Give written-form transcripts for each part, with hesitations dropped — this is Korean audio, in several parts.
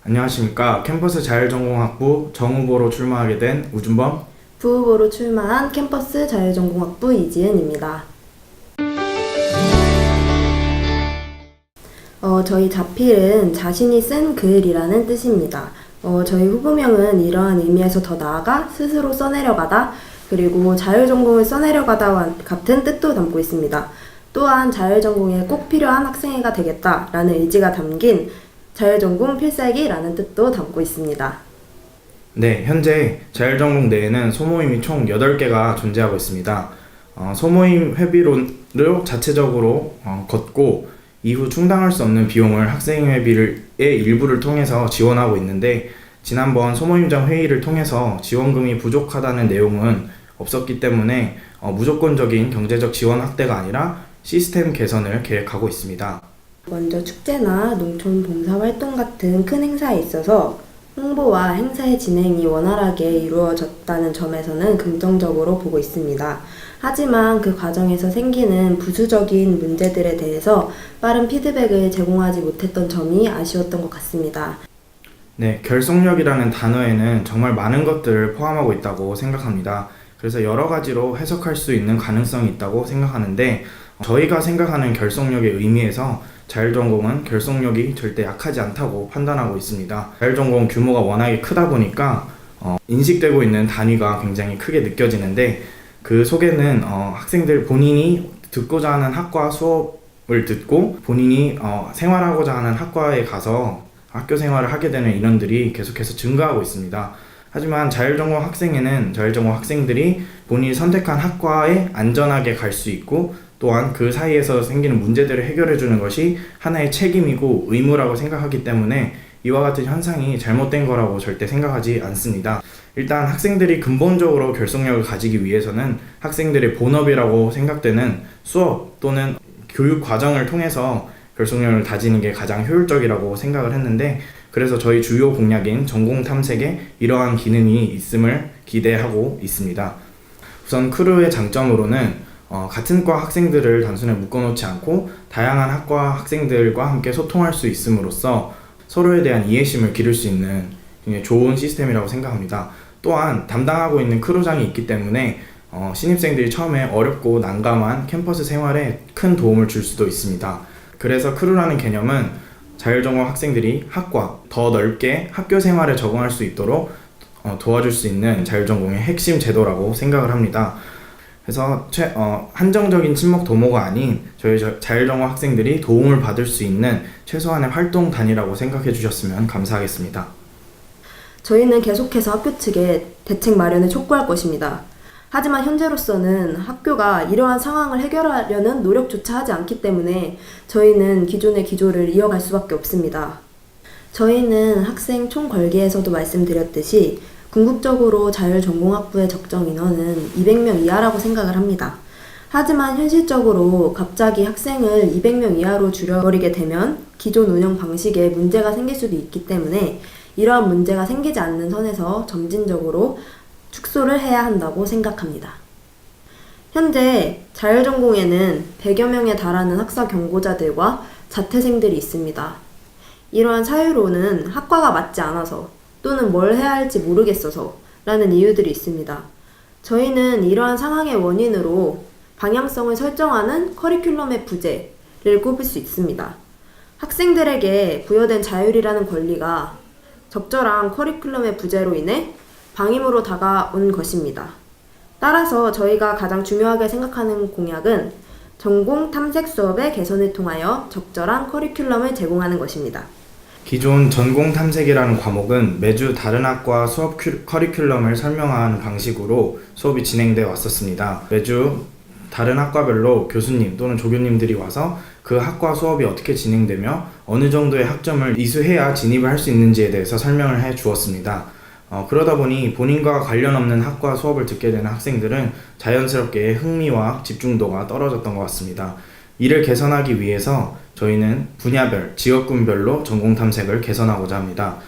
안녕하십니까. 캠퍼스 자율전공학부 정후보로 출마하게 된 우준범. 부후보로 출마한 캠퍼스 자율전공학부 이지은입니다. 저희 자필은 자신이 쓴 글이라는 뜻입니다. 저희 후보명은 이러한 의미에서 더 나아가 스스로 써내려가다, 그리고 자율전공을 써내려가다와 같은 뜻도 담고 있습니다. 또한 자율전공에 꼭 필요한 학생회가 되겠다라는 의지가 담긴 자율전공 필살기라는 뜻도 담고 있습니다. 네, 현재 자율전공 내에는 소모임이 총 8개가 존재하고 있습니다. 소모임 회비로 자체적으로 걷고 이후 충당할 수 없는 비용을 학생회비의 일부를 통해서 지원하고 있는데, 지난번 소모임장 회의를 통해서 지원금이 부족하다는 내용은 없었기 때문에 무조건적인 경제적 지원 확대가 아니라 시스템 개선을 계획하고 있습니다. 먼저 축제나 농촌 봉사활동 같은 큰 행사에 있어서 홍보와 행사의 진행이 원활하게 이루어졌다는 점에서는 긍정적으로 보고 있습니다. 하지만 그 과정에서 생기는 부수적인 문제들에 대해서 빠른 피드백을 제공하지 못했던 점이 아쉬웠던 것 같습니다. 네, 결속력이라는 단어에는 정말 많은 것들을 포함하고 있다고 생각합니다. 그래서 여러 가지로 해석할 수 있는 가능성이 있다고 생각하는데, 저희가 생각하는 결속력의 의미에서 자율전공은 결속력이 절대 약하지 않다고 판단하고 있습니다. 자율전공 규모가 워낙에 크다 보니까 인식되고 있는 단위가 굉장히 크게 느껴지는데, 그 속에는 학생들 본인이 듣고자 하는 학과 수업을 듣고 본인이 생활하고자 하는 학과에 가서 학교 생활을 하게 되는 인원들이 계속해서 증가하고 있습니다. 하지만 자율전공 학생들이 본인이 선택한 학과에 안전하게 갈 수 있고, 또한 그 사이에서 생기는 문제들을 해결해 주는 것이 하나의 책임이고 의무라고 생각하기 때문에 이와 같은 현상이 잘못된 거라고 절대 생각하지 않습니다. 일단 학생들이 근본적으로 결속력을 가지기 위해서는 학생들의 본업이라고 생각되는 수업 또는 교육 과정을 통해서 결속력을 다지는 게 가장 효율적이라고 생각을 했는데, 그래서 저희 주요 공약인 전공 탐색에 이러한 기능이 있음을 기대하고 있습니다. 우선 크루의 장점으로는 같은 과 학생들을 단순히 묶어놓지 않고 다양한 학과 학생들과 함께 소통할 수 있음으로써 서로에 대한 이해심을 기를 수 있는 굉장히 좋은 시스템이라고 생각합니다. 또한 담당하고 있는 크루장이 있기 때문에 신입생들이 처음에 어렵고 난감한 캠퍼스 생활에 큰 도움을 줄 수도 있습니다. 그래서 크루라는 개념은 자율전공 학생들이 학과, 더 넓게 학교 생활에 적응할 수 있도록 도와줄 수 있는 자율전공의 핵심 제도라고 생각을 합니다. 그래서 한정적인 친목 도모가 아닌 저희 자율전공 학생들이 도움을 받을 수 있는 최소한의 활동 단위라고 생각해 주셨으면 감사하겠습니다. 저희는 계속해서 학교 측에 대책 마련을 촉구할 것입니다. 하지만 현재로서는 학교가 이러한 상황을 해결하려는 노력조차 하지 않기 때문에 저희는 기존의 기조를 이어갈 수밖에 없습니다. 저희는 학생 총궐기에서도 말씀드렸듯이 궁극적으로 자율전공학부의 적정 인원은 200명 이하라고 생각을 합니다. 하지만 현실적으로 갑자기 학생을 200명 이하로 줄여버리게 되면 기존 운영 방식에 문제가 생길 수도 있기 때문에 이러한 문제가 생기지 않는 선에서 점진적으로 축소를 해야 한다고 생각합니다. 현재 자율전공에는 100여 명에 달하는 학사 경고자들과 자퇴생들이 있습니다. 이러한 사유로는 학과가 맞지 않아서 또는 뭘 해야 할지 모르겠어서 라는 이유들이 있습니다. 저희는 이러한 상황의 원인으로 방향성을 설정하는 커리큘럼의 부재를 꼽을 수 있습니다. 학생들에게 부여된 자율이라는 권리가 적절한 커리큘럼의 부재로 인해 방임으로 다가온 것입니다. 따라서 저희가 가장 중요하게 생각하는 공약은 전공 탐색 수업의 개선을 통하여 적절한 커리큘럼을 제공하는 것입니다. 기존 전공 탐색이라는 과목은 매주 다른 학과 수업 커리큘럼을 설명하는 방식으로 수업이 진행되어 왔었습니다. 매주 다른 학과별로 교수님 또는 조교님들이 와서 그 학과 수업이 어떻게 진행되며 어느 정도의 학점을 이수해야 진입을 할 수 있는지에 대해서 설명을 해 주었습니다. 그러다 보니 본인과 관련 없는 학과 수업을 듣게 되는 학생들은 자연스럽게 흥미와 집중도가 떨어졌던 것 같습니다. 이를 개선하기 위해서 저희는 분야별, 지역군별로 전공 탐색을 개선하고자 합니다.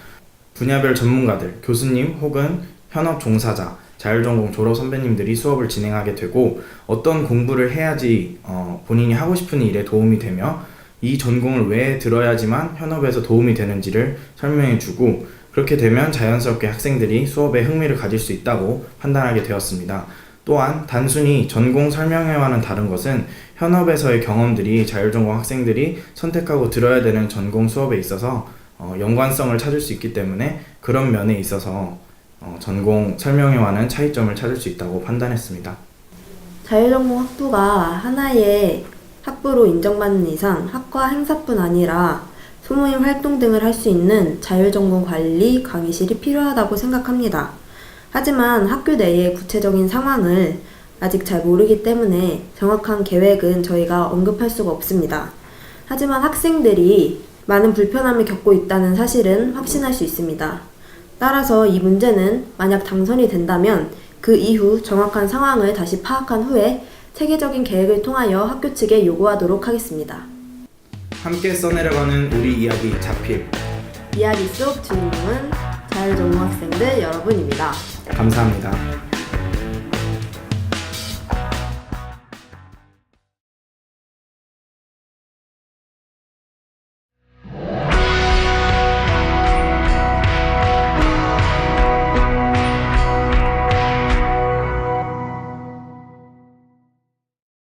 분야별 전문가들, 교수님 혹은 현업 종사자, 자율전공 졸업 선배님들이 수업을 진행하게 되고, 어떤 공부를 해야지 본인이 하고 싶은 일에 도움이 되며 이 전공을 왜 들어야지만 현업에서 도움이 되는지를 설명해주고, 그렇게 되면 자연스럽게 학생들이 수업에 흥미를 가질 수 있다고 판단하게 되었습니다. 또한 단순히 전공 설명회와는 다른 것은 현업에서의 경험들이 자율전공 학생들이 선택하고 들어야 되는 전공 수업에 있어서 연관성을 찾을 수 있기 때문에 그런 면에 있어서 전공 설명회와는 차이점을 찾을 수 있다고 판단했습니다. 자율전공 학부가 하나의 학부로 인정받는 이상 학과 행사뿐 아니라 소모임 활동 등을 할 수 있는 자율전공 관리 강의실이 필요하다고 생각합니다. 하지만 학교 내의 구체적인 상황을 아직 잘 모르기 때문에 정확한 계획은 저희가 언급할 수가 없습니다. 하지만 학생들이 많은 불편함을 겪고 있다는 사실은 확신할 수 있습니다. 따라서 이 문제는 만약 당선이 된다면 그 이후 정확한 상황을 다시 파악한 후에 체계적인 계획을 통하여 학교 측에 요구하도록 하겠습니다. 함께 써내려가는 우리 이야기 자필. 이야기 속 주인공은 자율전공 학생들 여러분입니다. 감사합니다.